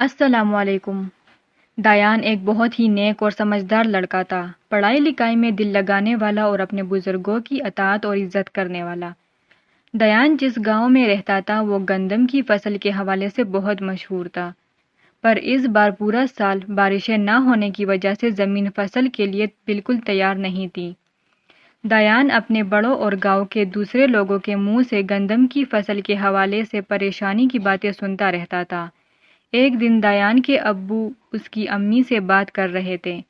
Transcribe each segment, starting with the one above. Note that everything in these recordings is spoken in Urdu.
السلام علیکم۔ دایان ایک بہت ہی نیک اور سمجھدار لڑکا تھا، پڑھائی لکھائی میں دل لگانے والا اور اپنے بزرگوں کی اطاعت اور عزت کرنے والا۔ دایان جس گاؤں میں رہتا تھا وہ گندم کی فصل کے حوالے سے بہت مشہور تھا، پر اس بار پورا سال بارشیں نہ ہونے کی وجہ سے زمین فصل کے لیے بالکل تیار نہیں تھی۔ دایان اپنے بڑوں اور گاؤں کے دوسرے لوگوں کے منہ سے گندم کی فصل کے حوالے سے پریشانی کی باتیں سنتا رہتا تھا۔ ایک دن دایان کے ابو اس کی امی سے بات کر رہے تھے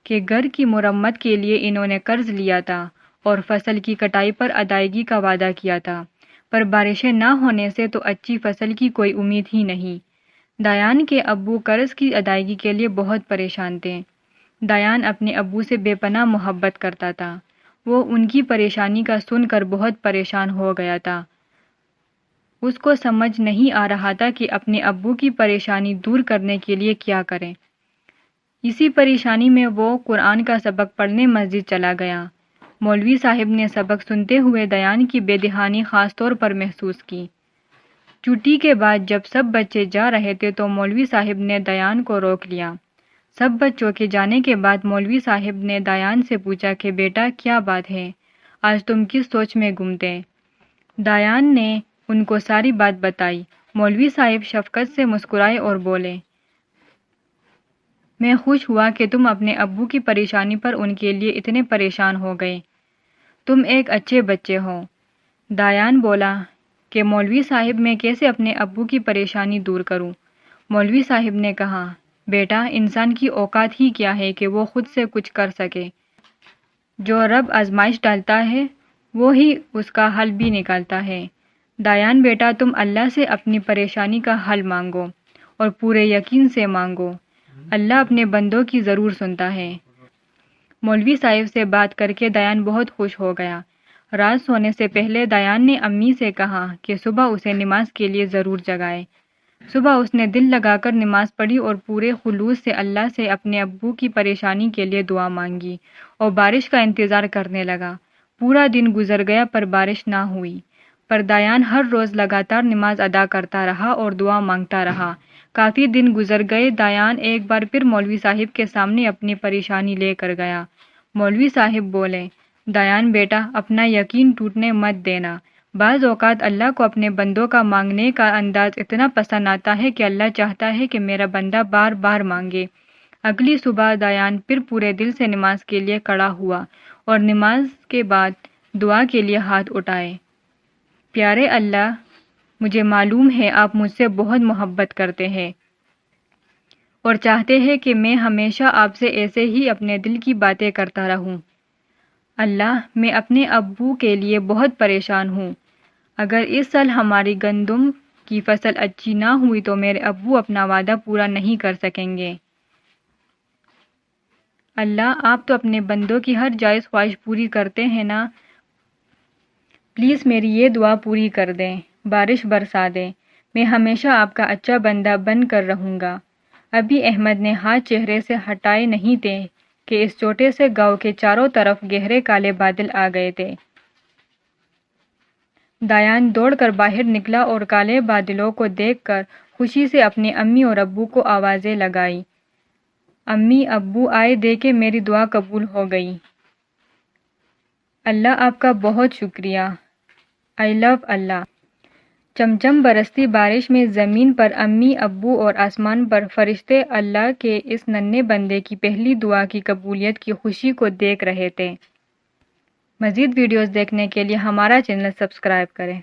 کہ گھر کی مرمت کے لیے انہوں نے قرض لیا تھا اور فصل کی کٹائی پر ادائیگی کا وعدہ کیا تھا، پر بارشیں نہ ہونے سے تو اچھی فصل کی کوئی امید ہی نہیں۔ دایان کے ابو قرض کی ادائیگی کے لیے بہت پریشان تھے۔ دایان اپنے ابو سے بے پناہ محبت کرتا تھا۔ وہ ان کی پریشانی کا سن کر بہت پریشان ہو گیا تھا۔ اس کو سمجھ نہیں آ رہا تھا کہ اپنے ابو کی پریشانی دور کرنے کے لیے کیا کریں۔ اسی پریشانی میں وہ قرآن کا سبق پڑھنے مسجد چلا گیا۔ مولوی صاحب نے سبق سنتے ہوئے دایان کی بے دہانی خاص طور پر محسوس کی۔ چھٹی کے بعد جب سب بچے جا رہے تھے تو مولوی صاحب نے دایان کو روک لیا۔ سب بچوں کے جانے کے بعد مولوی صاحب نے دایان سے پوچھا کہ بیٹا کیا بات ہے، آج تم کس سوچ میں گم تھے؟ دایان نے ان کو ساری بات بتائی۔ مولوی صاحب شفقت سے مسکرائے اور بولے، میں خوش ہوا کہ تم اپنے ابو کی پریشانی پر ان کے لیے اتنے پریشان ہو گئے۔ تم ایک اچھے بچے ہو۔ دایان بولا کہ مولوی صاحب میں کیسے اپنے ابو کی پریشانی دور کروں؟ مولوی صاحب نے کہا، بیٹا انسان کی اوقات ہی کیا ہے کہ وہ خود سے کچھ کر سکے۔ جو رب آزمائش ڈالتا ہے وہی اس کا حل بھی نکالتا ہے۔ دایان بیٹا تم اللہ سے اپنی پریشانی کا حل مانگو اور پورے یقین سے مانگو، اللہ اپنے بندوں کی ضرور سنتا ہے۔ مولوی صاحب سے بات کر کے دایان بہت خوش ہو گیا۔ رات سونے سے پہلے دایان نے امی سے کہا کہ صبح اسے نماز کے لیے ضرور جگائے۔ صبح اس نے دل لگا کر نماز پڑھی اور پورے خلوص سے اللہ سے اپنے ابو کی پریشانی کے لیے دعا مانگی اور بارش کا انتظار کرنے لگا۔ پورا دن گزر گیا پر بارش نہ ہوئی، پر دایان ہر روز لگاتار نماز ادا کرتا رہا اور دعا مانگتا رہا۔ کافی دن گزر گئے۔ دایان ایک بار پھر مولوی صاحب کے سامنے اپنی پریشانی لے کر گیا۔ مولوی صاحب بولے، دایان بیٹا اپنا یقین ٹوٹنے مت دینا۔ بعض اوقات اللہ کو اپنے بندوں کا مانگنے کا انداز اتنا پسند آتا ہے کہ اللہ چاہتا ہے کہ میرا بندہ بار بار مانگے۔ اگلی صبح دایان پھر پورے دل سے نماز کے لیے کھڑا ہوا اور نماز کے بعد دعا کے لیے ہاتھ اٹھائے۔ پیارے اللہ، مجھے معلوم ہے آپ مجھ سے بہت محبت کرتے ہیں اور چاہتے ہیں کہ میں ہمیشہ آپ سے ایسے ہی اپنے دل کی باتیں کرتا رہوں۔ اللہ، میں اپنے ابو کے لیے بہت پریشان ہوں۔ اگر اس سال ہماری گندم کی فصل اچھی نہ ہوئی تو میرے ابو اپنا وعدہ پورا نہیں کر سکیں گے۔ اللہ، آپ تو اپنے بندوں کی ہر جائز خواہش پوری کرتے ہیں نا، پلیز میری یہ دعا پوری کر دیں، بارش برسا دیں، میں ہمیشہ آپ کا اچھا بندہ بن کر رہوں گا۔ ابھی احمد نے ہاتھ چہرے سے ہٹائے نہیں تھے کہ اس چھوٹے سے گاؤں کے چاروں طرف گہرے کالے بادل آ گئے تھے۔ دایان دوڑ کر باہر نکلا اور کالے بادلوں کو دیکھ کر خوشی سے اپنے امی اور ابو کو آوازیں لگائی، امی ابو آئے دیکھیں میری دعا قبول ہو گئی۔ اللہ آپ کا بہت شکریہ۔ آئی لو اللہ۔ چمچم برستی بارش میں زمین پر امی ابو اور آسمان پر فرشتے اللہ کے اس ننھے بندے کی پہلی دعا کی قبولیت کی خوشی کو دیکھ رہے تھے۔ مزید ویڈیوز دیکھنے کے لیے ہمارا چینل سبسکرائب کریں۔